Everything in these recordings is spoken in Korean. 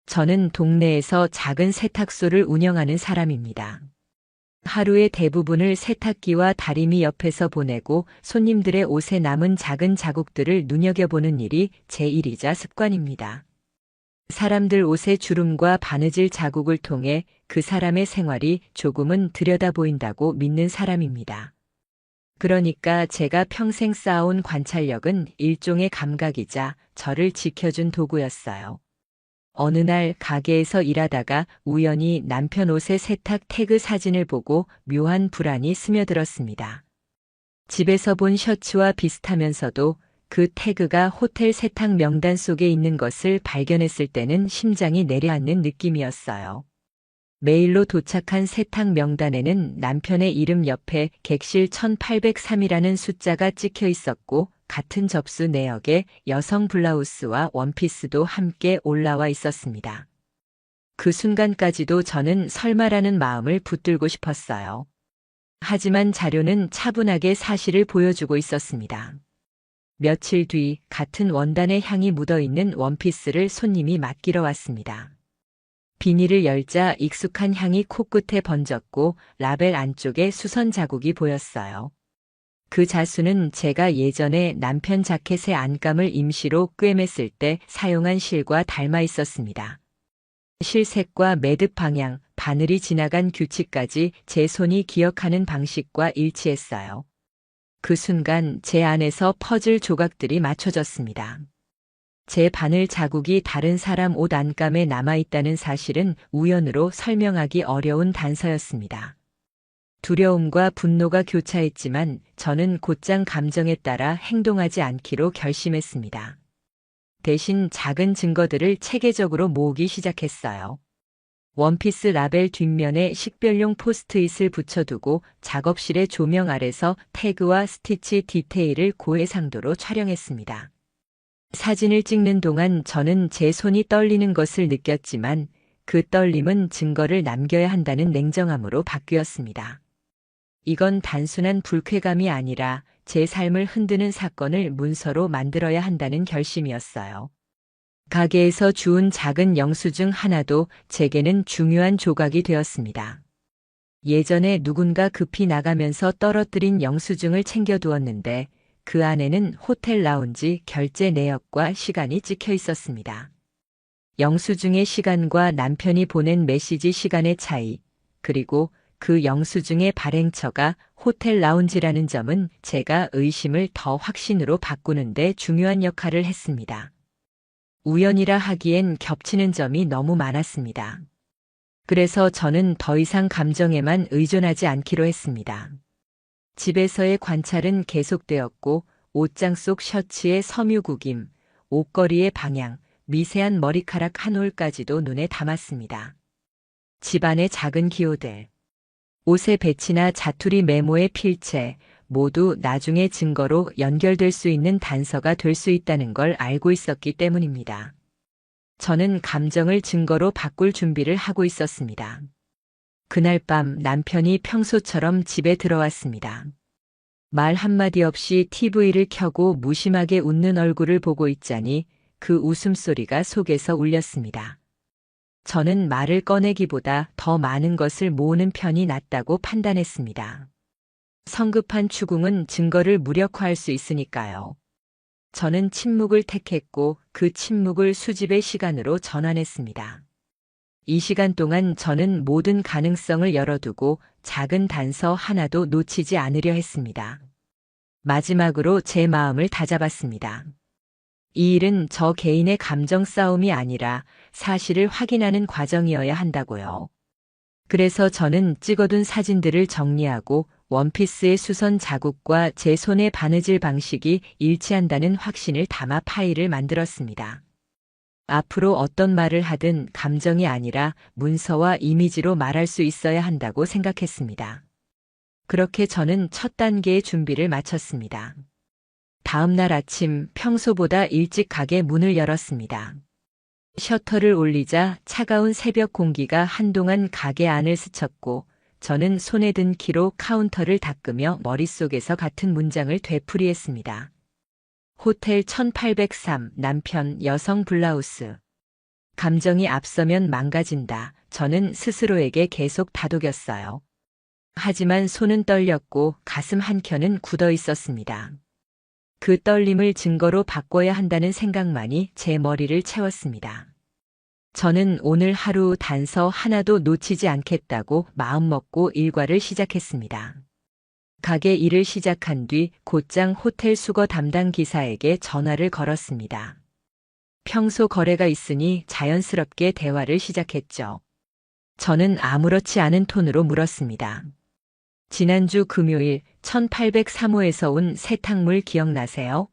저는 동네에서 작은 세탁소를 운영하는 사람입니다. 하루의 대부분을 세탁기와 다리미 옆에서 보내고 손님들의 옷에 남은 작은 자국들을 눈여겨보는 일이 제 일이자 습관입니다. 사람들 옷의 주름과 바느질 자국을 통해 그 사람의 생활이 조금은 들여다 보인다고 믿는 사람입니다. 그러니까 제가 평생 쌓아온 관찰력은 일종의 감각이자 저를 지켜준 도구였어요. 어느 날 가게에서 일하다가 우연히 남편 옷의 세탁 태그 사진을 보고 묘한 불안이 스며들었습니다. 집에서 본 셔츠와 비슷하면서도 그 태그가 호텔 세탁 명단 속에 있는 것을 발견했을 때는 심장이 내려앉는 느낌이었어요. 메일로 도착한 세탁 명단에는 남편의 이름 옆에 객실 1803이라는 숫자가 찍혀 있었고 같은 접수 내역에 여성 블라우스와 원피스도 함께 올라와 있었습니다. 그 순간까지도 저는 설마라는 마음을 붙들고 싶었어요. 하지만 자료는 차분하게 사실을 보여주고 있었습니다. 며칠 뒤 같은 원단의 향이 묻어있는 원피스를 손님이 맡기러 왔습니다. 비닐을 열자 익숙한 향이 코끝에 번졌고 라벨 안쪽에 수선 자국이 보였어요. 그 자수는 제가 예전에 남편 자켓의 안감을 임시로 꿰맸을 때 사용한 실과 닮아 있었습니다. 실색과 매듭 방향, 바늘이 지나간 규칙까지 제 손이 기억하는 방식과 일치했어요. 그 순간 제 안에서 퍼즐 조각들이 맞춰졌습니다. 제 바늘 자국이 다른 사람 옷 안감에 남아있다는 사실은 우연으로 설명하기 어려운 단서였습니다. 두려움과 분노가 교차했지만 저는 곧장 감정에 따라 행동하지 않기로 결심했습니다. 대신 작은 증거들을 체계적으로 모으기 시작했어요. 원피스 라벨 뒷면에 식별용 포스트잇을 붙여두고 작업실의 조명 아래서 태그와 스티치 디테일을 고해상도로 촬영했습니다. 사진을 찍는 동안 저는 제 손이 떨리는 것을 느꼈지만 그 떨림은 증거를 남겨야 한다는 냉정함으로 바뀌었습니다. 이건 단순한 불쾌감이 아니라 제 삶을 흔드는 사건을 문서로 만들어야 한다는 결심이었어요. 가게에서 주운 작은 영수증 하나도 제게는 중요한 조각이 되었습니다. 예전에 누군가 급히 나가면서 떨어뜨린 영수증을 챙겨두었는데 그 안에는 호텔 라운지 결제 내역과 시간이 찍혀 있었습니다. 영수증의 시간과 남편이 보낸 메시지 시간의 차이, 그리고 그 영수증의 발행처가 호텔 라운지라는 점은 제가 의심을 더 확신으로 바꾸는데 중요한 역할을 했습니다. 우연이라 하기엔 겹치는 점이 너무 많았습니다. 그래서 저는 더 이상 감정에만 의존하지 않기로 했습니다. 집에서의 관찰은 계속되었고 옷장 속 셔츠의 섬유구김, 옷걸이의 방향, 미세한 머리카락 한 올까지도 눈에 담았습니다. 집안의 작은 기호들, 옷의 배치나 자투리 메모의 필체, 모두 나중에 증거로 연결될 수 있는 단서가 될 수 있다는 걸 알고 있었기 때문입니다. 저는 감정을 증거로 바꿀 준비를 하고 있었습니다. 그날 밤 남편이 평소처럼 집에 들어왔습니다. 말 한마디 없이 TV를 켜고 무심하게 웃는 얼굴을 보고 있자니 그 웃음소리가 속에서 울렸습니다. 저는 말을 꺼내기보다 더 많은 것을 모으는 편이 낫다고 판단했습니다. 성급한 추궁은 증거를 무력화할 수 있으니까요. 저는 침묵을 택했고 그 침묵을 수집의 시간으로 전환했습니다. 이 시간 동안 저는 모든 가능성을 열어두고 작은 단서 하나도 놓치지 않으려 했습니다. 마지막으로 제 마음을 다잡았습니다. 이 일은 저 개인의 감정 싸움이 아니라 사실을 확인하는 과정이어야 한다고요. 그래서 저는 찍어둔 사진들을 정리하고 원피스의 수선 자국과 제 손의 바느질 방식이 일치한다는 확신을 담아 파일을 만들었습니다. 앞으로 어떤 말을 하든 감정이 아니라 문서와 이미지로 말할 수 있어야 한다고 생각했습니다. 그렇게 저는 첫 단계의 준비를 마쳤습니다. 다음 날 아침 평소보다 일찍 가게 문을 열었습니다. 셔터를 올리자 차가운 새벽 공기가 한동안 가게 안을 스쳤고 저는 손에 든 키로 카운터를 닦으며 머릿속에서 같은 문장을 되풀이했습니다. 호텔 1803 남편 여성 블라우스. 감정이 앞서면 망가진다. 저는 스스로에게 계속 다독였어요. 하지만 손은 떨렸고 가슴 한켠은 굳어 있었습니다. 그 떨림을 증거로 바꿔야 한다는 생각만이 제 머리를 채웠습니다. 저는 오늘 하루 단서 하나도 놓치지 않겠다고 마음먹고 일과를 시작했습니다. 가게 일을 시작한 뒤 곧장 호텔 수거 담당 기사에게 전화를 걸었습니다. 평소 거래가 있으니 자연스럽게 대화를 시작했죠. 저는 아무렇지 않은 톤으로 물었습니다. 지난주 금요일 1803호에서 온 세탁물 기억나세요?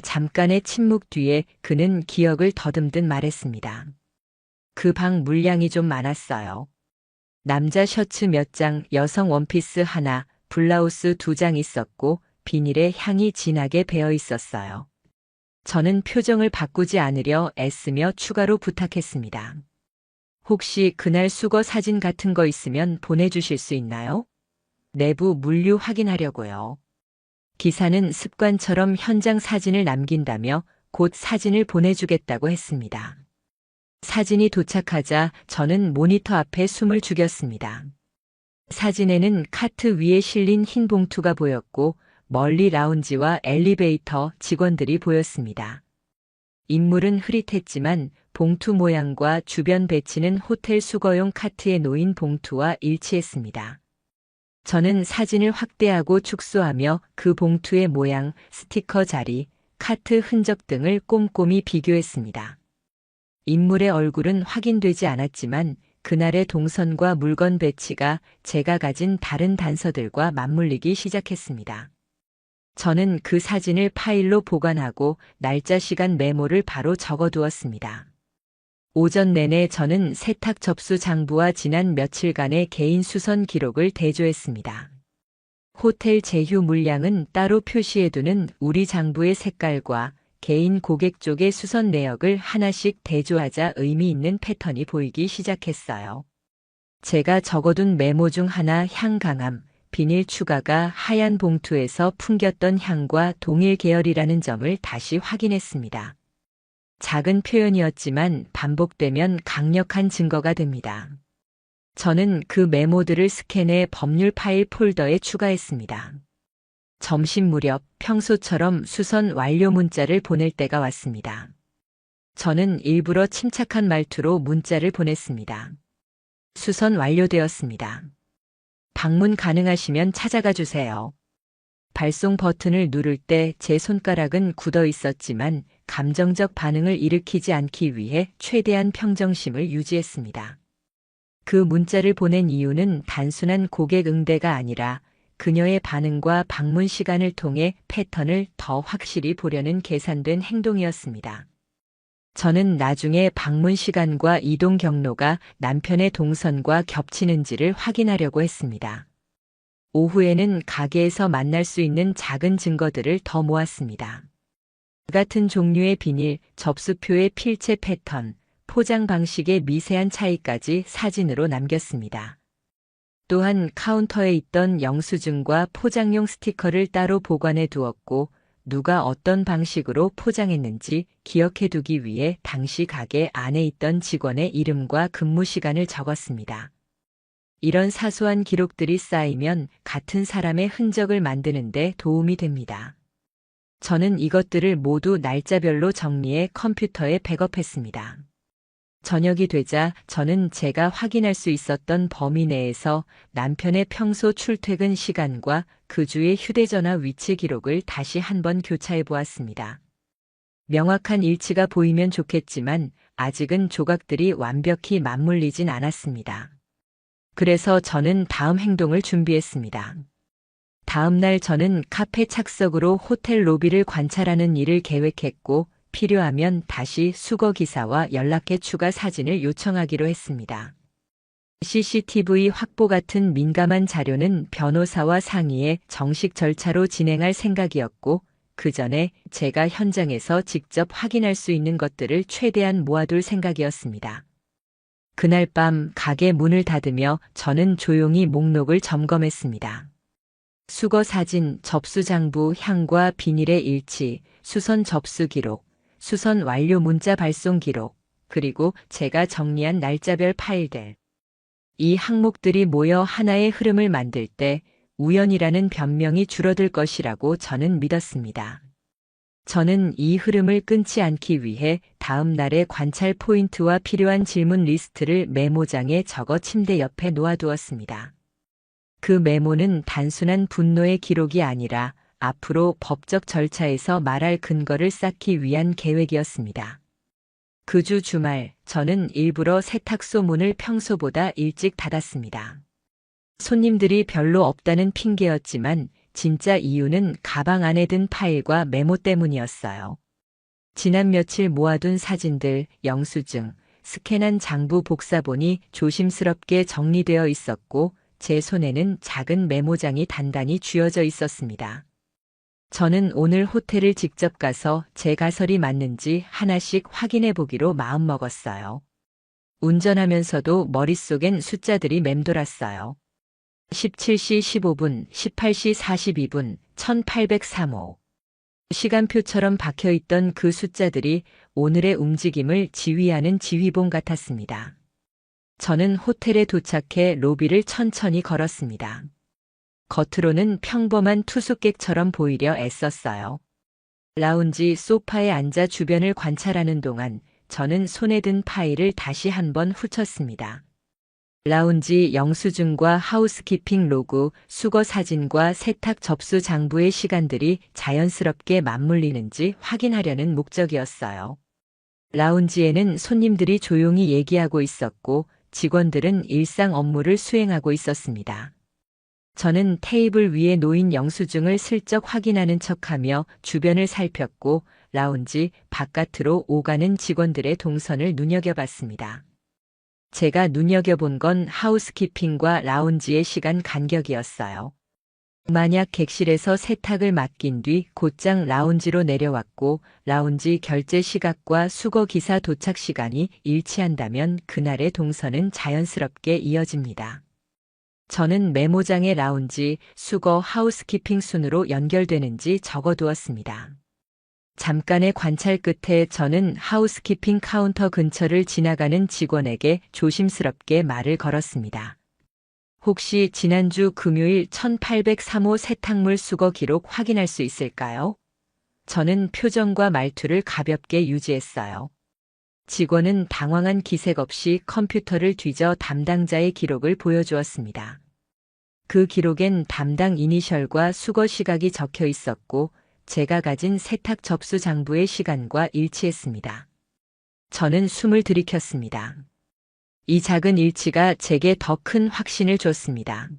잠깐의 침묵 뒤에 그는 기억을 더듬듯 말했습니다. 그 방 물량이 좀 많았어요. 남자 셔츠 몇 장, 여성 원피스 하나, 블라우스 2장 있었고 비닐에 향이 진하게 배어 있었어요. 저는 표정을 바꾸지 않으려 애쓰며 추가로 부탁했습니다. 혹시 그날 수거 사진 같은 거 있으면 보내주실 수 있나요? 내부 물류 확인하려고요. 기사는 습관처럼 현장 사진을 남긴다며 곧 사진을 보내주겠다고 했습니다. 사진이 도착하자 저는 모니터 앞에 숨을 죽였습니다. 사진에는 카트 위에 실린 흰 봉투가 보였고 멀리 라운지와 엘리베이터 직원들이 보였습니다. 인물은 흐릿했지만 봉투 모양과 주변 배치는 호텔 수거용 카트에 놓인 봉투와 일치했습니다. 저는 사진을 확대하고 축소하며 그 봉투의 모양, 스티커 자리, 카트 흔적 등을 꼼꼼히 비교했습니다. 인물의 얼굴은 확인되지 않았지만 그날의 동선과 물건 배치가 제가 가진 다른 단서들과 맞물리기 시작했습니다. 저는 그 사진을 파일로 보관하고 날짜 시간 메모를 바로 적어두었습니다. 오전 내내 저는 세탁 접수 장부와 지난 며칠간의 개인 수선 기록을 대조했습니다. 호텔 제휴 물량은 따로 표시해두는 우리 장부의 색깔과 개인 고객 쪽의 수선 내역을 하나씩 대조하자 의미 있는 패턴이 보이기 시작했어요. 제가 적어둔 메모 중 하나 향 강함, 비닐 추가가 하얀 봉투에서 풍겼던 향과 동일 계열이라는 점을 다시 확인했습니다. 작은 표현이었지만 반복되면 강력한 증거가 됩니다. 저는 그 메모들을 스캔해 법률 파일 폴더에 추가했습니다. 점심 무렵 평소처럼 수선 완료 문자를 보낼 때가 왔습니다. 저는 일부러 침착한 말투로 문자를 보냈습니다. 수선 완료되었습니다. 방문 가능하시면 찾아가 주세요. 발송 버튼을 누를 때 제 손가락은 굳어 있었지만 감정적 반응을 일으키지 않기 위해 최대한 평정심을 유지했습니다. 그 문자를 보낸 이유는 단순한 고객 응대가 아니라 그녀의 반응과 방문 시간을 통해 패턴을 더 확실히 보려는 계산된 행동이었습니다. 저는 나중에 방문 시간과 이동 경로가 남편의 동선과 겹치는지를 확인하려고 했습니다. 오후에는 가게에서 만날 수 있는 작은 증거들을 더 모았습니다. 같은 종류의 비닐, 접수표의 필체 패턴, 포장 방식의 미세한 차이까지 사진으로 남겼습니다. 또한 카운터에 있던 영수증과 포장용 스티커를 따로 보관해 두었고 누가 어떤 방식으로 포장했는지 기억해 두기 위해 당시 가게 안에 있던 직원의 이름과 근무 시간을 적었습니다. 이런 사소한 기록들이 쌓이면 같은 사람의 흔적을 만드는 데 도움이 됩니다. 저는 이것들을 모두 날짜별로 정리해 컴퓨터에 백업했습니다. 저녁이 되자 저는 제가 확인할 수 있었던 범위 내에서 남편의 평소 출퇴근 시간과 그 주의 휴대전화 위치 기록을 다시 한번 교차해 보았습니다. 명확한 일치가 보이면 좋겠지만 아직은 조각들이 완벽히 맞물리진 않았습니다. 그래서 저는 다음 행동을 준비했습니다. 다음 날 저는 카페 착석으로 호텔 로비를 관찰하는 일을 계획했고 필요하면 다시 수거 기사와 연락해 추가 사진을 요청하기로 했습니다. CCTV 확보 같은 민감한 자료는 변호사와 상의해 정식 절차로 진행할 생각이었고 그 전에 제가 현장에서 직접 확인할 수 있는 것들을 최대한 모아둘 생각이었습니다. 그날 밤 가게 문을 닫으며 저는 조용히 목록을 점검했습니다. 수거 사진, 접수 장부, 향과 비닐의 일치, 수선 접수 기록, 수선 완료 문자 발송 기록, 그리고 제가 정리한 날짜별 파일들. 이 항목들이 모여 하나의 흐름을 만들 때 우연이라는 변명이 줄어들 것이라고 저는 믿었습니다. 저는 이 흐름을 끊지 않기 위해 다음 날의 관찰 포인트와 필요한 질문 리스트를 메모장에 적어 침대 옆에 놓아두었습니다. 그 메모는 단순한 분노의 기록이 아니라 앞으로 법적 절차에서 말할 근거를 쌓기 위한 계획이었습니다. 그 주 주말, 저는 일부러 세탁소 문을 평소보다 일찍 닫았습니다. 손님들이 별로 없다는 핑계였지만 진짜 이유는 가방 안에 든 파일과 메모 때문이었어요. 지난 며칠 모아둔 사진들, 영수증, 스캔한 장부 복사본이 조심스럽게 정리되어 있었고 제 손에는 작은 메모장이 단단히 쥐어져 있었습니다. 저는 오늘 호텔을 직접 가서 제 가설이 맞는지 하나씩 확인해 보기로 마음먹었어요. 운전하면서도 머릿속엔 숫자들이 맴돌았어요. 17시 15분, 18시 42분, 1803호. 시간표처럼 박혀있던 그 숫자들이 오늘의 움직임을 지휘하는 지휘봉 같았습니다. 저는 호텔에 도착해 로비를 천천히 걸었습니다. 겉으로는 평범한 투숙객처럼 보이려 애썼어요. 라운지 소파에 앉아 주변을 관찰하는 동안 저는 손에 든 파일을 다시 한번 훑었습니다. 라운지 영수증과 하우스키핑 로그, 수거 사진과 세탁 접수 장부의 시간들이 자연스럽게 맞물리는지 확인하려는 목적이었어요. 라운지에는 손님들이 조용히 얘기하고 있었고 직원들은 일상 업무를 수행하고 있었습니다. 저는 테이블 위에 놓인 영수증을 슬쩍 확인하는 척하며 주변을 살폈고 라운지 바깥으로 오가는 직원들의 동선을 눈여겨봤습니다. 제가 눈여겨본 건 하우스키핑과 라운지의 시간 간격이었어요. 만약 객실에서 세탁을 맡긴 뒤 곧장 라운지로 내려왔고 라운지 결제 시각과 수거 기사 도착 시간이 일치한다면 그날의 동선은 자연스럽게 이어집니다. 저는 메모장에 라운지, 수거, 하우스키핑 순으로 연결되는지 적어두었습니다. 잠깐의 관찰 끝에 저는 하우스키핑 카운터 근처를 지나가는 직원에게 조심스럽게 말을 걸었습니다. 혹시 지난주 금요일 1803호 세탁물 수거 기록 확인할 수 있을까요? 저는 표정과 말투를 가볍게 유지했어요. 직원은 당황한 기색 없이 컴퓨터를 뒤져 담당자의 기록을 보여주었습니다. 그 기록엔 담당 이니셜과 수거 시각이 적혀 있었고 제가 가진 세탁 접수 장부의 시간과 일치했습니다. 저는 숨을 들이켰습니다. 이 작은 일치가 제게 더 큰 확신을 줬습니다.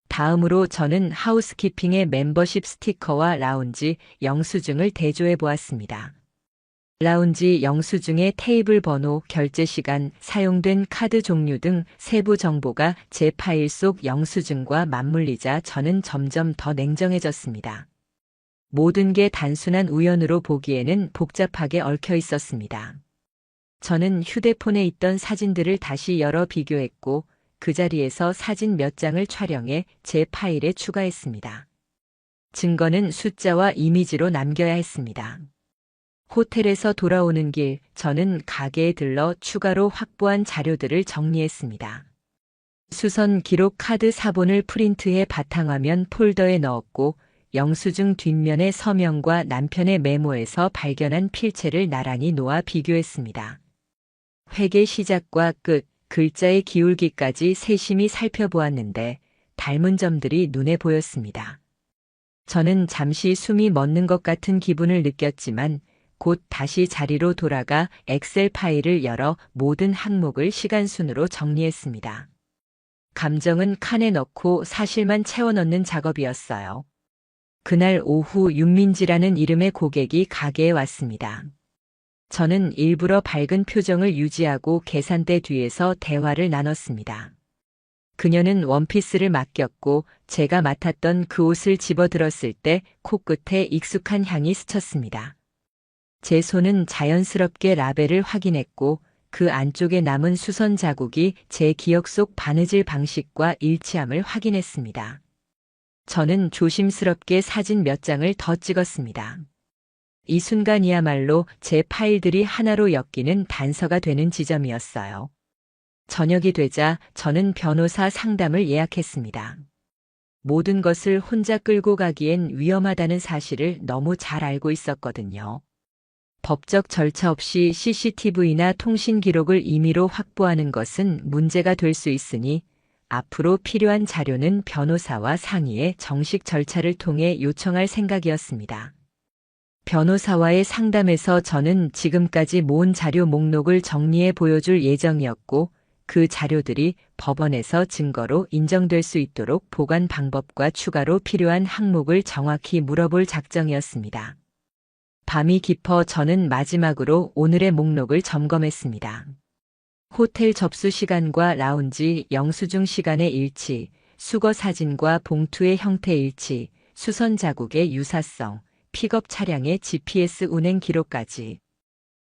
다음으로 저는 하우스키핑의 멤버십 스티커와 라운지 영수증을 대조해 보았습니다. 라운지 영수증의 테이블 번호, 결제 시간, 사용된 카드 종류 등 세부 정보가 제 파일 속 영수증과 맞물리자 저는 점점 더 냉정해졌습니다. 모든 게 단순한 우연으로 보기에는 복잡하게 얽혀 있었습니다. 저는 휴대폰에 있던 사진들을 다시 열어 비교했고 그 자리에서 사진 몇 장을 촬영해 제 파일에 추가했습니다. 증거는 숫자와 이미지로 남겨야 했습니다. 호텔에서 돌아오는 길, 저는 가게에 들러 추가로 확보한 자료들을 정리했습니다. 수선 기록 카드 사본을 프린트해 바탕화면 폴더에 넣었고 영수증 뒷면의 서명과 남편의 메모에서 발견한 필체를 나란히 놓아 비교했습니다. 회계 시작과 끝, 글자의 기울기까지 세심히 살펴보았는데 닮은 점들이 눈에 보였습니다. 저는 잠시 숨이 멎는 것 같은 기분을 느꼈지만 곧 다시 자리로 돌아가 엑셀 파일을 열어 모든 항목을 시간순으로 정리했습니다. 감정은 칸에 넣고 사실만 채워 넣는 작업이었어요. 그날 오후 윤민지라는 이름의 고객이 가게에 왔습니다. 저는 일부러 밝은 표정을 유지하고 계산대 뒤에서 대화를 나눴습니다. 그녀는 원피스를 맡겼고 제가 맡았던 그 옷을 집어들었을 때 코끝에 익숙한 향이 스쳤습니다. 제 손은 자연스럽게 라벨을 확인했고 그 안쪽에 남은 수선 자국이 제 기억 속 바느질 방식과 일치함을 확인했습니다. 저는 조심스럽게 사진 몇 장을 더 찍었습니다. 이 순간이야말로 제 파일들이 하나로 엮이는 단서가 되는 지점이었어요. 저녁이 되자 저는 변호사 상담을 예약했습니다. 모든 것을 혼자 끌고 가기엔 위험하다는 사실을 너무 잘 알고 있었거든요. 법적 절차 없이 CCTV나 통신 기록을 임의로 확보하는 것은 문제가 될 수 있으니 앞으로 필요한 자료는 변호사와 상의해 정식 절차를 통해 요청할 생각이었습니다. 변호사와의 상담에서 저는 지금까지 모은 자료 목록을 정리해 보여줄 예정이었고, 그 자료들이 법원에서 증거로 인정될 수 있도록 보관 방법과 추가로 필요한 항목을 정확히 물어볼 작정이었습니다. 밤이 깊어 저는 마지막으로 오늘의 목록을 점검했습니다. 호텔 접수 시간과 라운지 영수증 시간의 일치, 수거 사진과 봉투의 형태 일치, 수선 자국의 유사성, 픽업 차량의 GPS 운행 기록까지.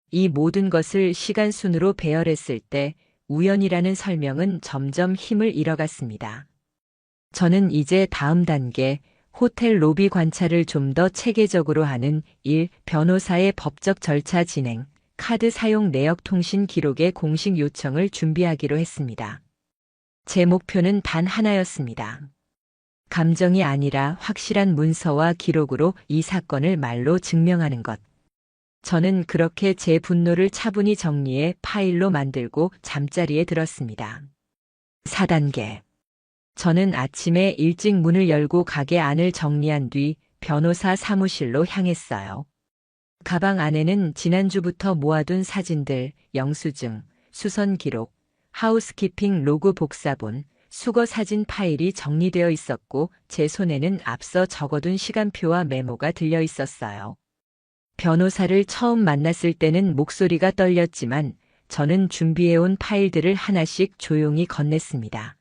이 모든 것을 시간 순으로 배열했을 때 우연이라는 설명은 점점 힘을 잃어갔습니다. 저는 이제 다음 단계, 호텔 로비 관찰을 좀 더 체계적으로 하는 1. 변호사의 법적 절차 진행, 카드 사용 내역 통신 기록의 공식 요청을 준비하기로 했습니다. 제 목표는 단 하나였습니다. 감정이 아니라 확실한 문서와 기록으로 이 사건을 말로 증명하는 것. 저는 그렇게 제 분노를 차분히 정리해 파일로 만들고 잠자리에 들었습니다. 4단계. 저는 아침에 일찍 문을 열고 가게 안을 정리한 뒤 변호사 사무실로 향했어요. 가방 안에는 지난주부터 모아둔 사진들, 영수증, 수선 기록, 하우스키핑 로그 복사본, 수거 사진 파일이 정리되어 있었고 제 손에는 앞서 적어둔 시간표와 메모가 들려 있었어요. 변호사를 처음 만났을 때는 목소리가 떨렸지만 저는 준비해온 파일들을 하나씩 조용히 건넸습니다.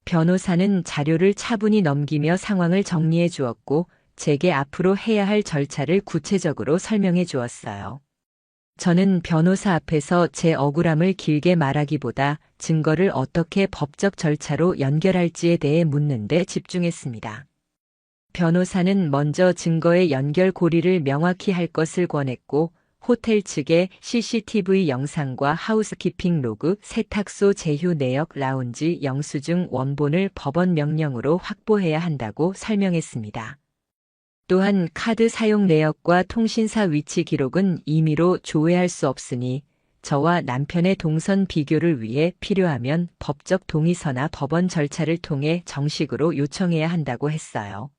변호사는 자료를 차분히 넘기며 상황을 정리해 주었고 제게 앞으로 해야 할 절차를 구체적으로 설명해 주었어요. 저는 변호사 앞에서 제 억울함을 길게 말하기보다 증거를 어떻게 법적 절차로 연결할지에 대해 묻는 데 집중했습니다. 변호사는 먼저 증거의 연결고리를 명확히 할 것을 권했고 호텔 측에 CCTV 영상과 하우스키핑 로그, 세탁소 제휴 내역, 라운지 영수증 원본을 법원 명령으로 확보해야 한다고 설명했습니다. 또한 카드 사용 내역과 통신사 위치 기록은 임의로 조회할 수 없으니 저와 남편의 동선 비교를 위해 필요하면 법적 동의서나 법원 절차를 통해 정식으로 요청해야 한다고 했어요.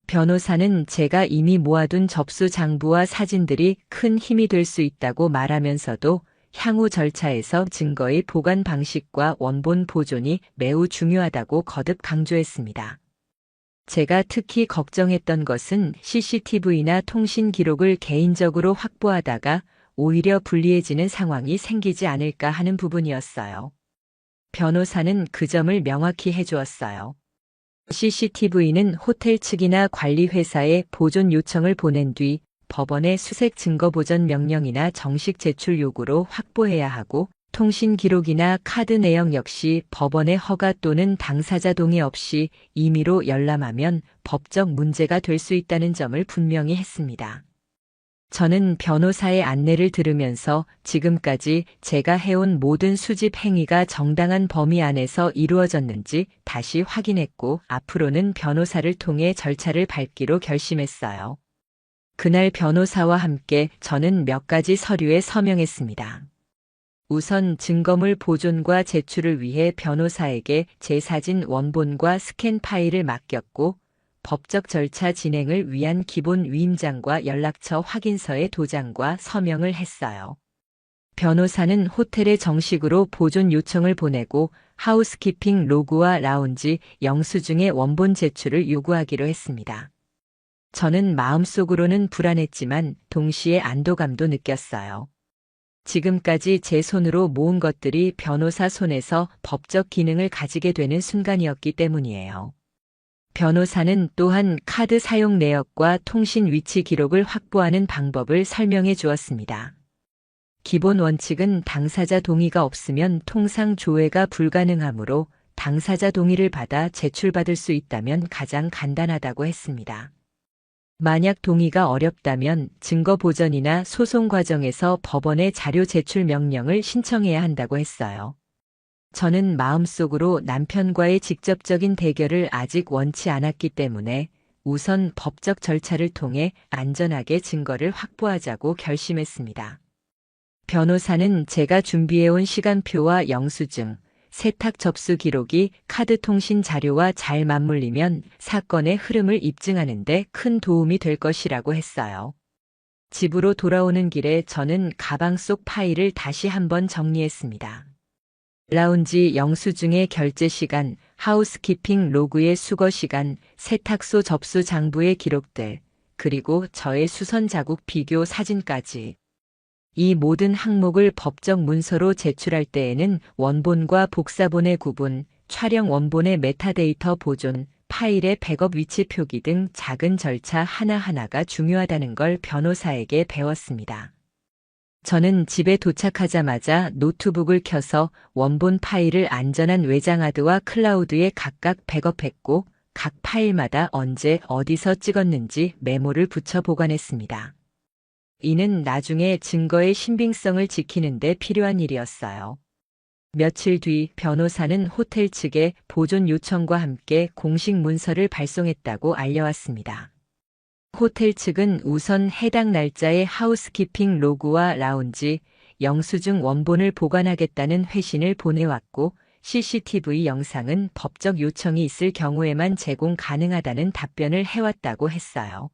변호사는 제가 이미 모아둔 접수 장부와 사진들이 큰 힘이 될 수 있다고 말하면서도 향후 절차에서 증거의 보관 방식과 원본 보존이 매우 중요하다고 거듭 강조했습니다. 제가 특히 걱정했던 것은 CCTV나 통신 기록을 개인적으로 확보하다가 오히려 불리해지는 상황이 생기지 않을까 하는 부분이었어요. 변호사는 그 점을 명확히 해주었어요. CCTV는 호텔 측이나 관리회사에 보존 요청을 보낸 뒤 법원의 수색 증거 보전 명령이나 정식 제출 요구로 확보해야 하고 통신 기록이나 카드 내역 역시 법원의 허가 또는 당사자 동의 없이 임의로 열람하면 법적 문제가 될 수 있다는 점을 분명히 했습니다. 저는 변호사의 안내를 들으면서 지금까지 제가 해온 모든 수집 행위가 정당한 범위 안에서 이루어졌는지 다시 확인했고 앞으로는 변호사를 통해 절차를 밟기로 결심했어요. 그날 변호사와 함께 저는 몇 가지 서류에 서명했습니다. 우선 증거물 보존과 제출을 위해 변호사에게 제 사진 원본과 스캔 파일을 맡겼고 법적 절차 진행을 위한 기본 위임장과 연락처 확인서의 도장과 서명을 했어요. 변호사는 호텔에 정식으로 보존 요청을 보내고 하우스키핑 로그와 라운지 영수증의 원본 제출을 요구하기로 했습니다. 저는 마음속으로는 불안했지만 동시에 안도감도 느꼈어요. 지금까지 제 손으로 모은 것들이 변호사 손에서 법적 기능을 가지게 되는 순간이었기 때문이에요. 변호사는 또한 카드 사용 내역과 통신 위치 기록을 확보하는 방법을 설명해 주었습니다. 기본 원칙은 당사자 동의가 없으면 통상 조회가 불가능하므로 당사자 동의를 받아 제출받을 수 있다면 가장 간단하다고 했습니다. 만약 동의가 어렵다면 증거 보전이나 소송 과정에서 법원에 자료 제출 명령을 신청해야 한다고 했어요. 저는 마음속으로 남편과의 직접적인 대결을 아직 원치 않았기 때문에 우선 법적 절차를 통해 안전하게 증거를 확보하자고 결심했습니다. 변호사는 제가 준비해온 시간표와 영수증, 세탁 접수 기록이 카드 통신 자료와 잘 맞물리면 사건의 흐름을 입증하는 데 큰 도움이 될 것이라고 했어요. 집으로 돌아오는 길에 저는 가방 속 파일을 다시 한번 정리했습니다. 라운지 영수증의 결제 시간, 하우스키핑 로그의 수거 시간, 세탁소 접수 장부의 기록들, 그리고 저의 수선 자국 비교 사진까지. 이 모든 항목을 법적 문서로 제출할 때에는 원본과 복사본의 구분, 촬영 원본의 메타데이터 보존, 파일의 백업 위치 표기 등 작은 절차 하나하나가 중요하다는 걸 변호사에게 배웠습니다. 저는 집에 도착하자마자 노트북을 켜서 원본 파일을 안전한 외장하드와 클라우드에 각각 백업했고 각 파일마다 언제 어디서 찍었는지 메모를 붙여 보관했습니다. 이는 나중에 증거의 신빙성을 지키는 데 필요한 일이었어요. 며칠 뒤 변호사는 호텔 측에 보존 요청과 함께 공식 문서를 발송했다고 알려왔습니다. 호텔 측은 우선 해당 날짜의 하우스키핑 로그와 라운지, 영수증 원본을 보관하겠다는 회신을 보내왔고 CCTV 영상은 법적 요청이 있을 경우에만 제공 가능하다는 답변을 해왔다고 했어요.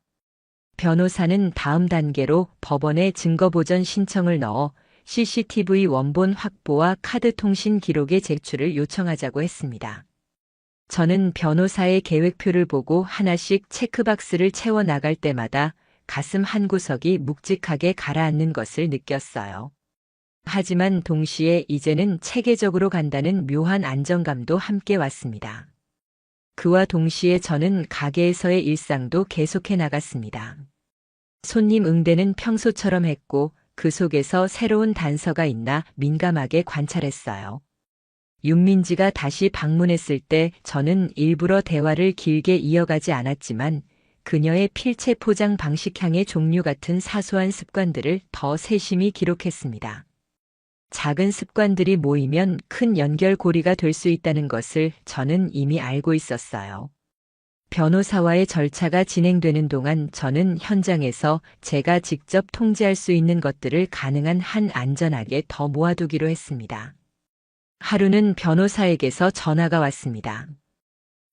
변호사는 다음 단계로 법원에 증거보전 신청을 넣어 CCTV 원본 확보와 카드 통신 기록의 제출을 요청하자고 했습니다. 저는 변호사의 계획표를 보고 하나씩 체크박스를 채워 나갈 때마다 가슴 한구석이 묵직하게 가라앉는 것을 느꼈어요. 하지만 동시에 이제는 체계적으로 간다는 묘한 안정감도 함께 왔습니다. 그와 동시에 저는 가게에서의 일상도 계속해 나갔습니다. 손님 응대는 평소처럼 했고 그 속에서 새로운 단서가 있나 민감하게 관찰했어요. 윤민지가 다시 방문했을 때 저는 일부러 대화를 길게 이어가지 않았지만 그녀의 필체 포장 방식향의 종류 같은 사소한 습관들을 더 세심히 기록했습니다. 작은 습관들이 모이면 큰 연결고리가 될 수 있다는 것을 저는 이미 알고 있었어요. 변호사와의 절차가 진행되는 동안 저는 현장에서 제가 직접 통제할 수 있는 것들을 가능한 한 안전하게 더 모아두기로 했습니다. 하루는 변호사에게서 전화가 왔습니다.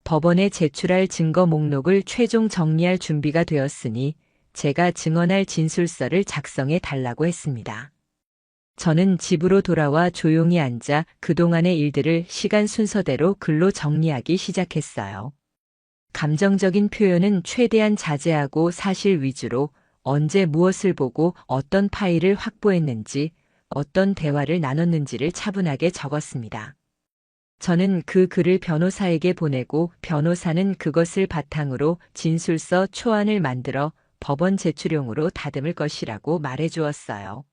법원에 제출할 증거 목록을 최종 정리할 준비가 되었으니 제가 증언할 진술서를 작성해 달라고 했습니다. 저는 집으로 돌아와 조용히 앉아 그동안의 일들을 시간 순서대로 글로 정리하기 시작했어요. 감정적인 표현은 최대한 자제하고 사실 위주로 언제 무엇을 보고 어떤 파일을 확보했는지, 어떤 대화를 나눴는지를 차분하게 적었습니다. 저는 그 글을 변호사에게 보내고 변호사는 그것을 바탕으로 진술서 초안을 만들어 법원 제출용으로 다듬을 것이라고 말해주었어요.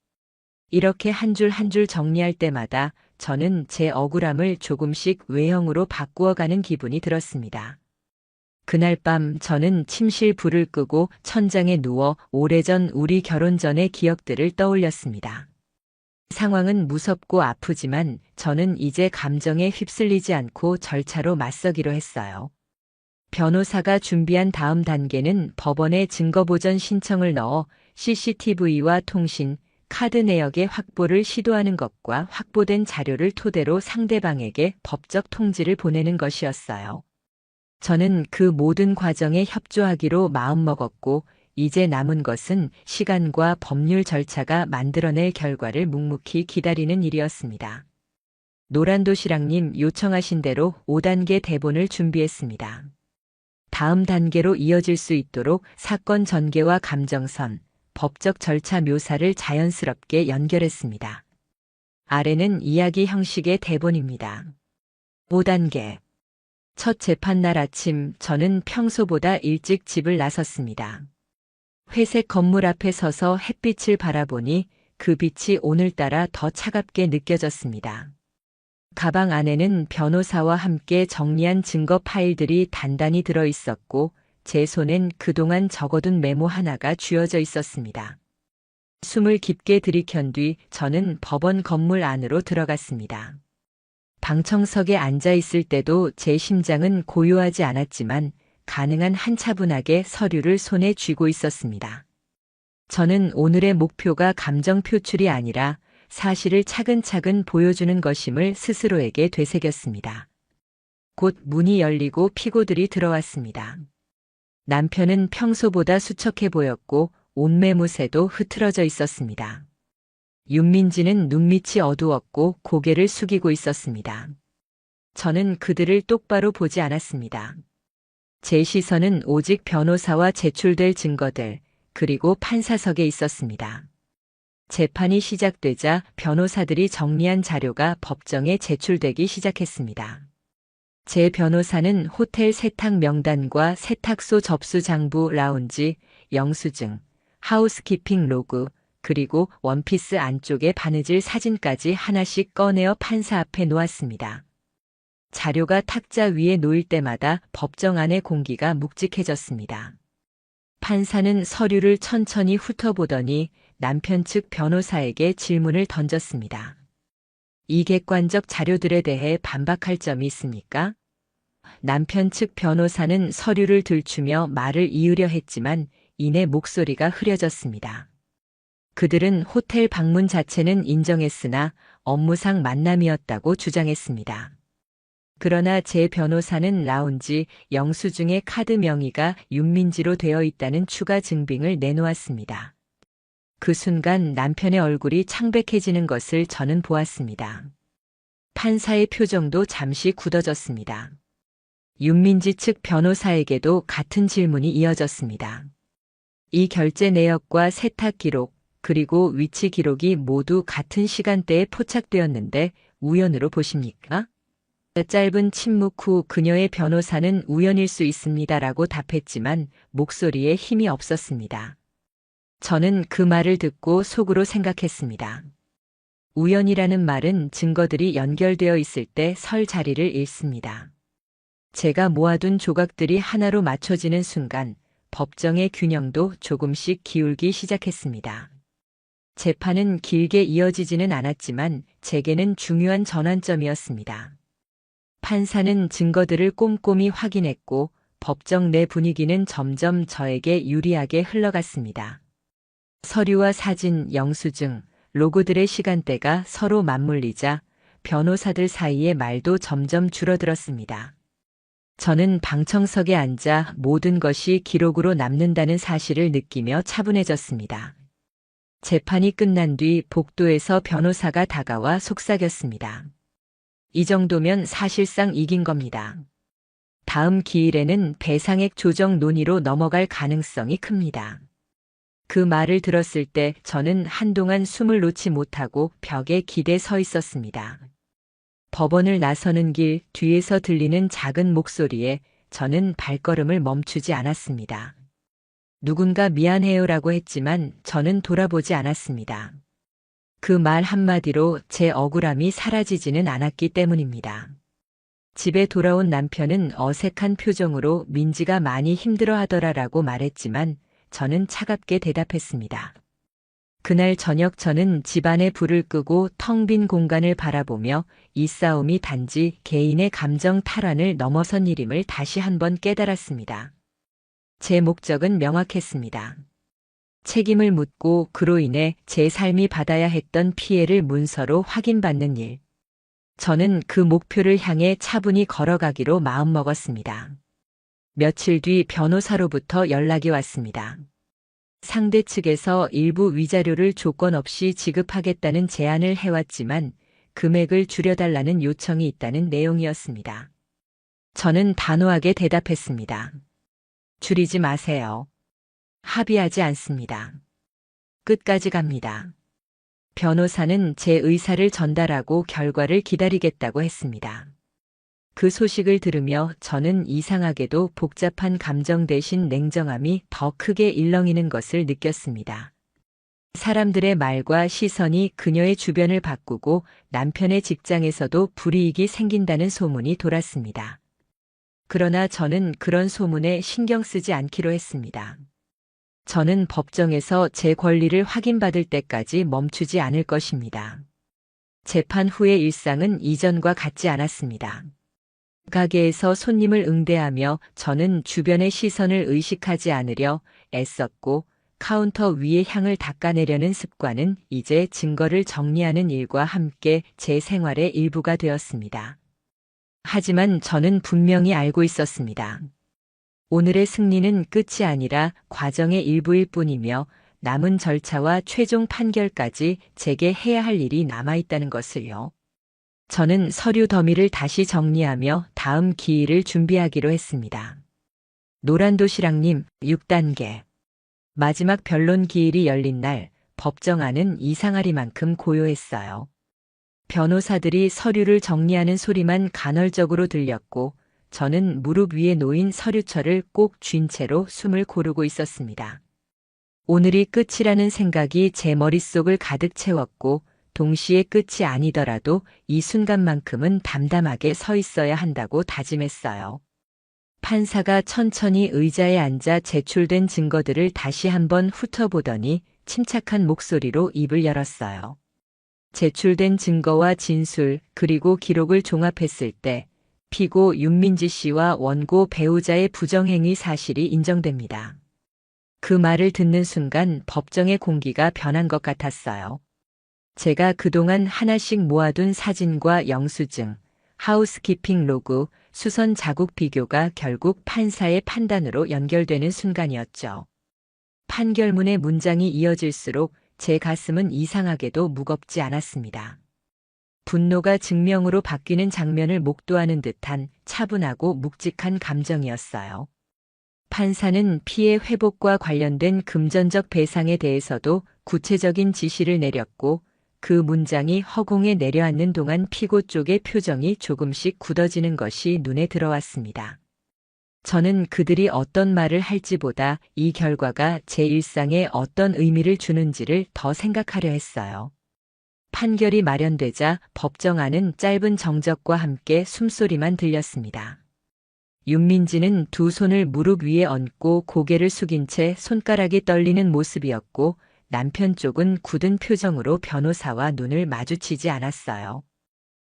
이렇게 한 줄 한 줄 정리할 때마다 저는 제 억울함을 조금씩 외형으로 바꾸어가는 기분이 들었습니다. 그날 밤 저는 침실 불을 끄고 천장에 누워 오래전 우리 결혼 전의 기억들을 떠올렸습니다. 상황은 무섭고 아프지만 저는 이제 감정에 휩쓸리지 않고 절차로 맞서기로 했어요. 변호사가 준비한 다음 단계는 법원에 증거보전 신청을 넣어 CCTV와 통신, 카드 내역의 확보를 시도하는 것과 확보된 자료를 토대로 상대방에게 법적 통지를 보내는 것이었어요. 저는 그 모든 과정에 협조하기로 마음먹었고 이제 남은 것은 시간과 법률 절차가 만들어낼 결과를 묵묵히 기다리는 일이었습니다. 노란도시락님 요청하신 대로 5단계 대본을 준비했습니다. 다음 단계로 이어질 수 있도록 사건 전개와 감정선, 법적 절차 묘사를 자연스럽게 연결했습니다. 아래는 이야기 형식의 대본입니다. 5단계. 첫 재판날 아침 저는 평소보다 일찍 집을 나섰습니다. 회색 건물 앞에 서서 햇빛을 바라보니 그 빛이 오늘따라 더 차갑게 느껴졌습니다. 가방 안에는 변호사와 함께 정리한 증거 파일들이 단단히 들어 있었고 제 손엔 그동안 적어둔 메모 하나가 쥐어져 있었습니다. 숨을 깊게 들이켠 뒤 저는 법원 건물 안으로 들어갔습니다. 방청석에 앉아 있을 때도 제 심장은 고요하지 않았지만 가능한 한 차분하게 서류를 손에 쥐고 있었습니다. 저는 오늘의 목표가 감정 표출이 아니라 사실을 차근차근 보여주는 것임을 스스로에게 되새겼습니다. 곧 문이 열리고 피고들이 들어왔습니다. 남편은 평소보다 수척해 보였고 옷매무새도 흐트러져 있었습니다. 윤민지는 눈밑이 어두웠고 고개를 숙이고 있었습니다. 저는 그들을 똑바로 보지 않았습니다. 제 시선은 오직 변호사와 제출될 증거들, 그리고 판사석에 있었습니다. 재판이 시작되자 변호사들이 정리한 자료가 법정에 제출되기 시작했습니다. 제 변호사는 호텔 세탁 명단과 세탁소 접수 장부 라운지, 영수증, 하우스키핑 로그, 그리고 원피스 안쪽에 바느질 사진까지 하나씩 꺼내어 판사 앞에 놓았습니다. 자료가 탁자 위에 놓일 때마다 법정 안의 공기가 묵직해졌습니다. 판사는 서류를 천천히 훑어보더니 남편 측 변호사에게 질문을 던졌습니다. 이 객관적 자료들에 대해 반박할 점이 있습니까? 남편 측 변호사는 서류를 들추며 말을 이으려 했지만 이내 목소리가 흐려졌습니다. 그들은 호텔 방문 자체는 인정했으나 업무상 만남이었다고 주장했습니다. 그러나 제 변호사는 라운지 영수증의 카드 명의가 윤민지로 되어 있다는 추가 증빙을 내놓았습니다. 그 순간 남편의 얼굴이 창백해지는 것을 저는 보았습니다. 판사의 표정도 잠시 굳어졌습니다. 윤민지 측 변호사에게도 같은 질문이 이어졌습니다. 이 결제 내역과 세탁 기록, 그리고 위치 기록이 모두 같은 시간대에 포착되었는데 우연으로 보십니까? 짧은 침묵 후 그녀의 변호사는 우연일 수 있습니다라고 답했지만 목소리에 힘이 없었습니다. 저는 그 말을 듣고 속으로 생각했습니다. 우연이라는 말은 증거들이 연결되어 있을 때 설 자리를 잃습니다. 제가 모아둔 조각들이 하나로 맞춰지는 순간 법정의 균형도 조금씩 기울기 시작했습니다. 재판은 길게 이어지지는 않았지만 제게는 중요한 전환점이었습니다. 판사는 증거들을 꼼꼼히 확인했고 법정 내 분위기는 점점 저에게 유리하게 흘러갔습니다. 서류와 사진, 영수증, 로고들의 시간대가 서로 맞물리자 변호사들 사이의 말도 점점 줄어들었습니다. 저는 방청석에 앉아 모든 것이 기록으로 남는다는 사실을 느끼며 차분해졌습니다. 재판이 끝난 뒤 복도에서 변호사가 다가와 속삭였습니다. 이 정도면 사실상 이긴 겁니다. 다음 기일에는 배상액 조정 논의로 넘어갈 가능성이 큽니다. 그 말을 들었을 때 저는 한동안 숨을 놓지 못하고 벽에 기대 서 있었습니다. 법원을 나서는 길 뒤에서 들리는 작은 목소리에 저는 발걸음을 멈추지 않았습니다. 누군가 미안해요라고 했지만 저는 돌아보지 않았습니다. 그 말 한마디로 제 억울함이 사라지지는 않았기 때문입니다. 집에 돌아온 남편은 어색한 표정으로 민지가 많이 힘들어하더라라고 말했지만 저는 차갑게 대답했습니다. 그날 저녁 저는 집안에 불을 끄고 텅 빈 공간을 바라보며 이 싸움이 단지 개인의 감정 탈환을 넘어선 일임을 다시 한번 깨달았습니다. 제 목적은 명확했습니다. 책임을 묻고 그로 인해 제 삶이 받아야 했던 피해를 문서로 확인받는 일. 저는 그 목표를 향해 차분히 걸어가기로 마음먹었습니다. 며칠 뒤 변호사로부터 연락이 왔습니다. 상대 측에서 일부 위자료를 조건 없이 지급하겠다는 제안을 해왔지만 금액을 줄여달라는 요청이 있다는 내용이었습니다. 저는 단호하게 대답했습니다. 줄이지 마세요. 합의하지 않습니다. 끝까지 갑니다. 변호사는 제 의사를 전달하고 결과를 기다리겠다고 했습니다. 그 소식을 들으며 저는 이상하게도 복잡한 감정 대신 냉정함이 더 크게 일렁이는 것을 느꼈습니다. 사람들의 말과 시선이 그녀의 주변을 바꾸고 남편의 직장에서도 불이익이 생긴다는 소문이 돌았습니다. 그러나 저는 그런 소문에 신경 쓰지 않기로 했습니다. 저는 법정에서 제 권리를 확인받을 때까지 멈추지 않을 것입니다. 재판 후의 일상은 이전과 같지 않았습니다. 가게에서 손님을 응대하며 저는 주변의 시선을 의식하지 않으려 애썼고, 카운터 위에 향을 닦아내려는 습관은 이제 증거를 정리하는 일과 함께 제 생활의 일부가 되었습니다. 하지만 저는 분명히 알고 있었습니다. 오늘의 승리는 끝이 아니라 과정의 일부일 뿐이며 남은 절차와 최종 판결까지 제게 해야 할 일이 남아있다는 것을요. 저는 서류 더미를 다시 정리하며 다음 기일을 준비하기로 했습니다. 노란도시락님 6단계. 마지막 변론 기일이 열린 날 법정안은 이상하리만큼 고요했어요. 변호사들이 서류를 정리하는 소리만 간헐적으로 들렸고 저는 무릎 위에 놓인 서류철을 꼭 쥔 채로 숨을 고르고 있었습니다. 오늘이 끝이라는 생각이 제 머릿속을 가득 채웠고 동시에 끝이 아니더라도 이 순간만큼은 담담하게 서 있어야 한다고 다짐했어요. 판사가 천천히 의자에 앉아 제출된 증거들을 다시 한번 훑어보더니 침착한 목소리로 입을 열었어요. 제출된 증거와 진술 그리고 기록을 종합했을 때 피고 윤민지 씨와 원고 배우자의 부정행위 사실이 인정됩니다. 그 말을 듣는 순간 법정의 공기가 변한 것 같았어요. 제가 그동안 하나씩 모아둔 사진과 영수증, 하우스키핑 로그, 수선 자국 비교가 결국 판사의 판단으로 연결되는 순간이었죠. 판결문의 문장이 이어질수록 제 가슴은 이상하게도 무겁지 않았습니다. 분노가 증명으로 바뀌는 장면을 목도하는 듯한 차분하고 묵직한 감정이었어요. 판사는 피해 회복과 관련된 금전적 배상에 대해서도 구체적인 지시를 내렸고 그 문장이 허공에 내려앉는 동안 피고 쪽의 표정이 조금씩 굳어지는 것이 눈에 들어왔습니다. 저는 그들이 어떤 말을 할지보다 이 결과가 제 일상에 어떤 의미를 주는지를 더 생각하려 했어요. 판결이 마련되자 법정안은 짧은 정적과 함께 숨소리만 들렸습니다. 윤민지는 두 손을 무릎 위에 얹고 고개를 숙인 채 손가락이 떨리는 모습이었고 남편 쪽은 굳은 표정으로 변호사와 눈을 마주치지 않았어요.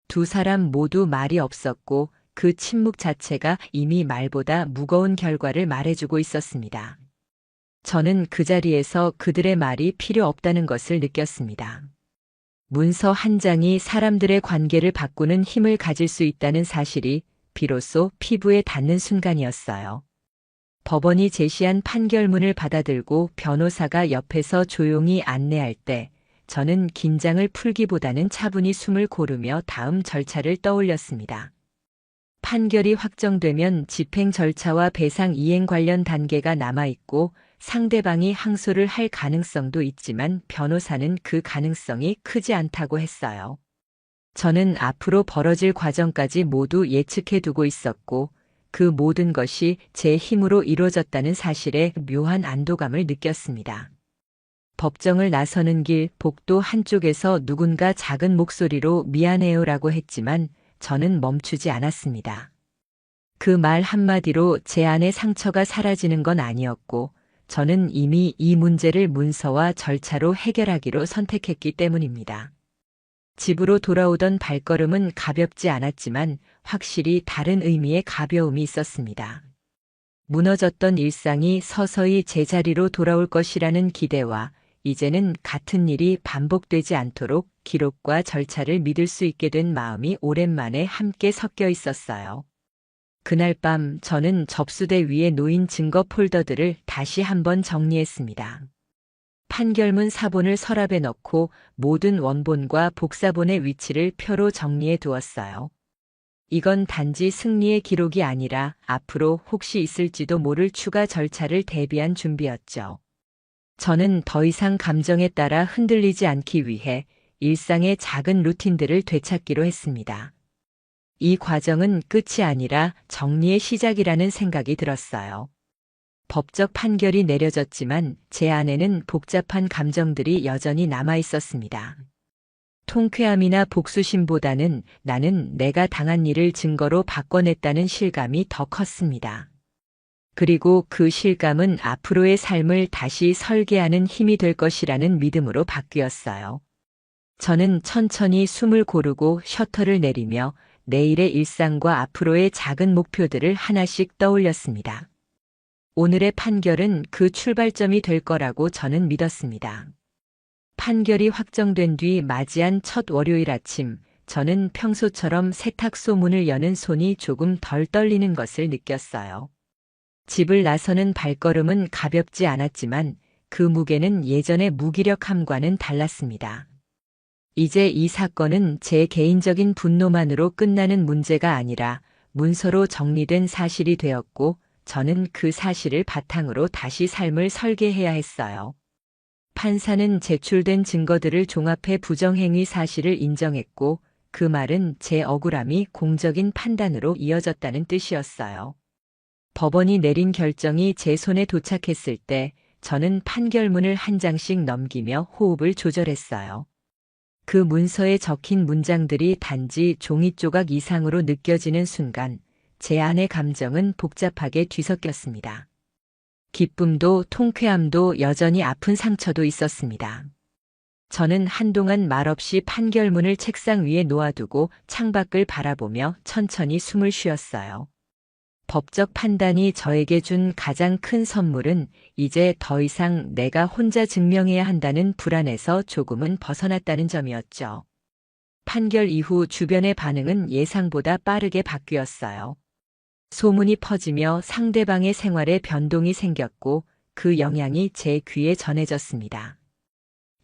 두 사람 모두 말이 없었고 그 침묵 자체가 이미 말보다 무거운 결과를 말해주고 있었습니다. 저는 그 자리에서 그들의 말이 필요 없다는 것을 느꼈습니다. 문서 한 장이 사람들의 관계를 바꾸는 힘을 가질 수 있다는 사실이 비로소 피부에 닿는 순간이었어요. 법원이 제시한 판결문을 받아들고 변호사가 옆에서 조용히 안내할 때 저는 긴장을 풀기보다는 차분히 숨을 고르며 다음 절차를 떠올렸습니다. 판결이 확정되면 집행 절차와 배상 이행 관련 단계가 남아있고 상대방이 항소를 할 가능성도 있지만 변호사는 그 가능성이 크지 않다고 했어요. 저는 앞으로 벌어질 과정까지 모두 예측해 두고 있었고 그 모든 것이 제 힘으로 이루어졌다는 사실에 묘한 안도감을 느꼈습니다. 법정을 나서는 길 복도 한쪽에서 누군가 작은 목소리로 미안해요라고 했지만 저는 멈추지 않았습니다. 그 말 한마디로 제 안의 상처가 사라지는 건 아니었고 저는 이미 이 문제를 문서와 절차로 해결하기로 선택했기 때문입니다. 집으로 돌아오던 발걸음은 가볍지 않았지만 확실히 다른 의미의 가벼움이 있었습니다. 무너졌던 일상이 서서히 제자리로 돌아올 것이라는 기대와 이제는 같은 일이 반복되지 않도록 기록과 절차를 믿을 수 있게 된 마음이 오랜만에 함께 섞여 있었어요. 그날 밤 저는 접수대 위에 놓인 증거 폴더들을 다시 한번 정리했습니다. 판결문 사본을 서랍에 넣고 모든 원본과 복사본의 위치를 표로 정리해 두었어요. 이건 단지 승리의 기록이 아니라 앞으로 혹시 있을지도 모를 추가 절차를 대비한 준비였죠. 저는 더 이상 감정에 따라 흔들리지 않기 위해 일상의 작은 루틴들을 되찾기로 했습니다. 이 과정은 끝이 아니라 정리의 시작이라는 생각이 들었어요. 법적 판결이 내려졌지만 제 안에는 복잡한 감정들이 여전히 남아 있었습니다. 통쾌함이나 복수심보다는 나는 내가 당한 일을 증거로 바꿔냈다는 실감이 더 컸습니다. 그리고 그 실감은 앞으로의 삶을 다시 설계하는 힘이 될 것이라는 믿음으로 바뀌었어요. 저는 천천히 숨을 고르고 셔터를 내리며 내일의 일상과 앞으로의 작은 목표들을 하나씩 떠올렸습니다. 오늘의 판결은 그 출발점이 될 거라고 저는 믿었습니다. 판결이 확정된 뒤 맞이한 첫 월요일 아침, 저는 평소처럼 세탁소 문을 여는 손이 조금 덜 떨리는 것을 느꼈어요. 집을 나서는 발걸음은 가볍지 않았지만 그 무게는 예전의 무기력함과는 달랐습니다. 이제 이 사건은 제 개인적인 분노만으로 끝나는 문제가 아니라 문서로 정리된 사실이 되었고, 저는 그 사실을 바탕으로 다시 삶을 설계해야 했어요. 판사는 제출된 증거들을 종합해 부정행위 사실을 인정했고, 그 말은 제 억울함이 공적인 판단으로 이어졌다는 뜻이었어요. 법원이 내린 결정이 제 손에 도착했을 때 저는 판결문을 한 장씩 넘기며 호흡을 조절했어요. 그 문서에 적힌 문장들이 단지 종이 조각 이상으로 느껴지는 순간 제 안의 감정은 복잡하게 뒤섞였습니다. 기쁨도 통쾌함도 여전히 아픈 상처도 있었습니다. 저는 한동안 말없이 판결문을 책상 위에 놓아두고 창밖을 바라보며 천천히 숨을 쉬었어요. 법적 판단이 저에게 준 가장 큰 선물은 이제 더 이상 내가 혼자 증명해야 한다는 불안에서 조금은 벗어났다는 점이었죠. 판결 이후 주변의 반응은 예상보다 빠르게 바뀌었어요. 소문이 퍼지며 상대방의 생활에 변동이 생겼고 그 영향이 제 귀에 전해졌습니다.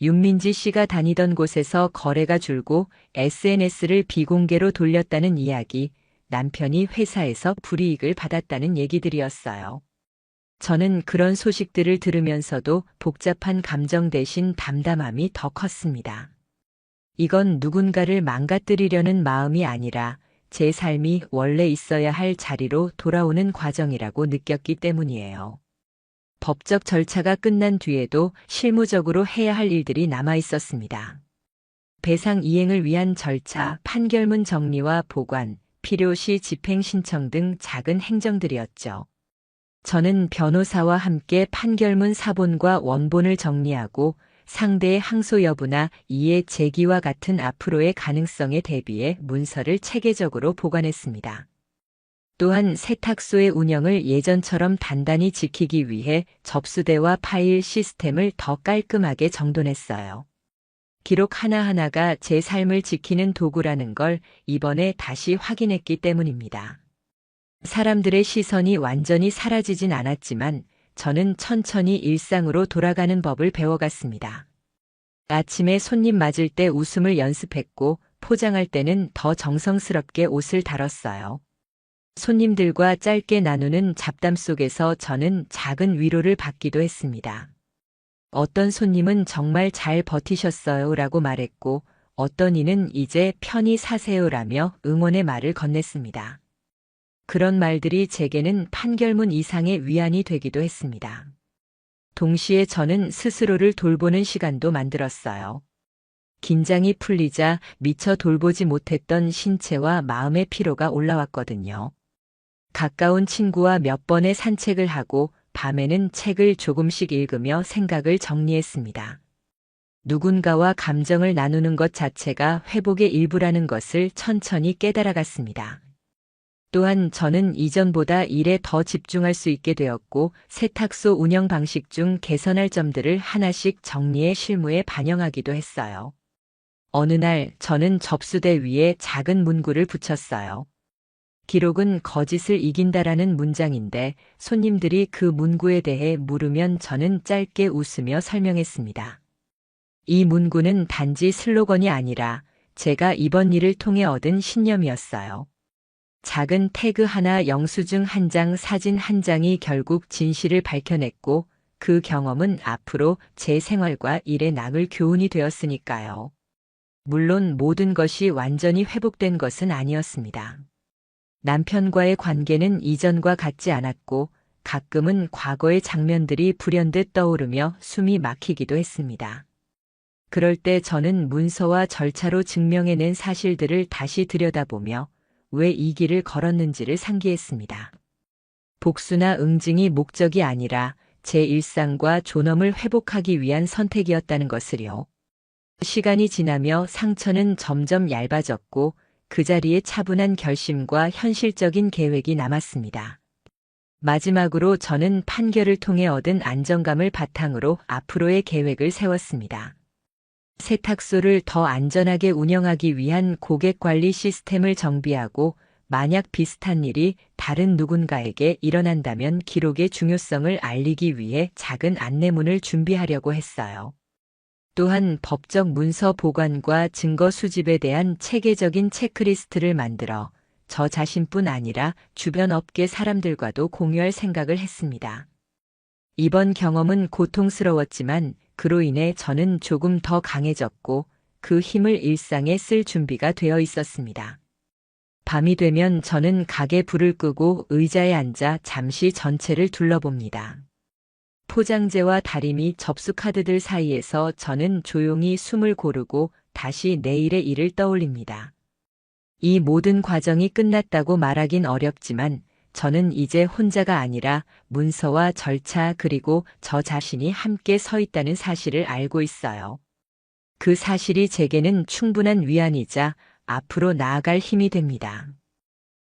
윤민지 씨가 다니던 곳에서 거래가 줄고 SNS를 비공개로 돌렸다는 이야기, 남편이 회사에서 불이익을 받았다는 얘기들이었어요. 저는 그런 소식들을 들으면서도 복잡한 감정 대신 담담함이 더 컸습니다. 이건 누군가를 망가뜨리려는 마음이 아니라 제 삶이 원래 있어야 할 자리로 돌아오는 과정이라고 느꼈기 때문이에요. 법적 절차가 끝난 뒤에도 실무적으로 해야 할 일들이 남아 있었습니다. 배상 이행을 위한 절차, 판결문 정리와 보관, 필요시 집행 신청 등 작은 행정들이었죠. 저는 변호사와 함께 판결문 사본과 원본을 정리하고 상대의 항소 여부나 이해 제기와 같은 앞으로의 가능성에 대비해 문서를 체계적으로 보관했습니다. 또한 세탁소의 운영을 예전처럼 단단히 지키기 위해 접수대와 파일 시스템을 더 깔끔하게 정돈했어요. 기록 하나하나가 제 삶을 지키는 도구라는 걸 이번에 다시 확인했기 때문입니다. 사람들의 시선이 완전히 사라지진 않았지만 저는 천천히 일상으로 돌아가는 법을 배워갔습니다. 아침에 손님 맞을 때 웃음을 연습했고 포장할 때는 더 정성스럽게 옷을 다뤘어요. 손님들과 짧게 나누는 잡담 속에서 저는 작은 위로를 받기도 했습니다. 어떤 손님은 정말 잘 버티셨어요 라고 말했고 어떤 이는 이제 편히 사세요 라며 응원의 말을 건넸습니다. 그런 말들이 제게는 판결문 이상의 위안이 되기도 했습니다. 동시에 저는 스스로를 돌보는 시간도 만들었어요. 긴장이 풀리자 미처 돌보지 못했던 신체와 마음의 피로가 올라왔거든요. 가까운 친구와 몇 번의 산책을 하고 밤에는 책을 조금씩 읽으며 생각을 정리했습니다. 누군가와 감정을 나누는 것 자체가 회복의 일부라는 것을 천천히 깨달아갔습니다. 또한 저는 이전보다 일에 더 집중할 수 있게 되었고 세탁소 운영 방식 중 개선할 점들을 하나씩 정리해 실무에 반영하기도 했어요. 어느 날 저는 접수대 위에 작은 문구를 붙였어요. 기록은 거짓을 이긴다라는 문장인데 손님들이 그 문구에 대해 물으면 저는 짧게 웃으며 설명했습니다. 이 문구는 단지 슬로건이 아니라 제가 이번 일을 통해 얻은 신념이었어요. 작은 태그 하나, 영수증 한 장, 사진 한 장이 결국 진실을 밝혀냈고 그 경험은 앞으로 제 생활과 일에 남을 교훈이 되었으니까요. 물론 모든 것이 완전히 회복된 것은 아니었습니다. 남편과의 관계는 이전과 같지 않았고 가끔은 과거의 장면들이 불현듯 떠오르며 숨이 막히기도 했습니다. 그럴 때 저는 문서와 절차로 증명해낸 사실들을 다시 들여다보며 왜 이 길을 걸었는지를 상기했습니다. 복수나 응징이 목적이 아니라 제 일상과 존엄을 회복하기 위한 선택이었다는 것을요. 시간이 지나며 상처는 점점 얇아졌고 그 자리에 차분한 결심과 현실적인 계획이 남았습니다. 마지막으로 저는 판결을 통해 얻은 안정감을 바탕으로 앞으로의 계획을 세웠습니다. 세탁소를 더 안전하게 운영하기 위한 고객 관리 시스템을 정비하고 만약 비슷한 일이 다른 누군가에게 일어난다면 기록의 중요성을 알리기 위해 작은 안내문을 준비하려고 했어요. 또한 법적 문서 보관과 증거 수집에 대한 체계적인 체크리스트를 만들어 저 자신뿐 아니라 주변 업계 사람들과도 공유할 생각을 했습니다. 이번 경험은 고통스러웠지만 그로 인해 저는 조금 더 강해졌고 그 힘을 일상에 쓸 준비가 되어 있었습니다. 밤이 되면 저는 가게 불을 끄고 의자에 앉아 잠시 전체를 둘러봅니다. 포장재와 다리미 접수 카드들 사이에서 저는 조용히 숨을 고르고 다시 내일의 일을 떠올립니다. 이 모든 과정이 끝났다고 말하긴 어렵지만 저는 이제 혼자가 아니라 문서와 절차 그리고 저 자신이 함께 서 있다는 사실을 알고 있어요. 그 사실이 제게는 충분한 위안이자 앞으로 나아갈 힘이 됩니다.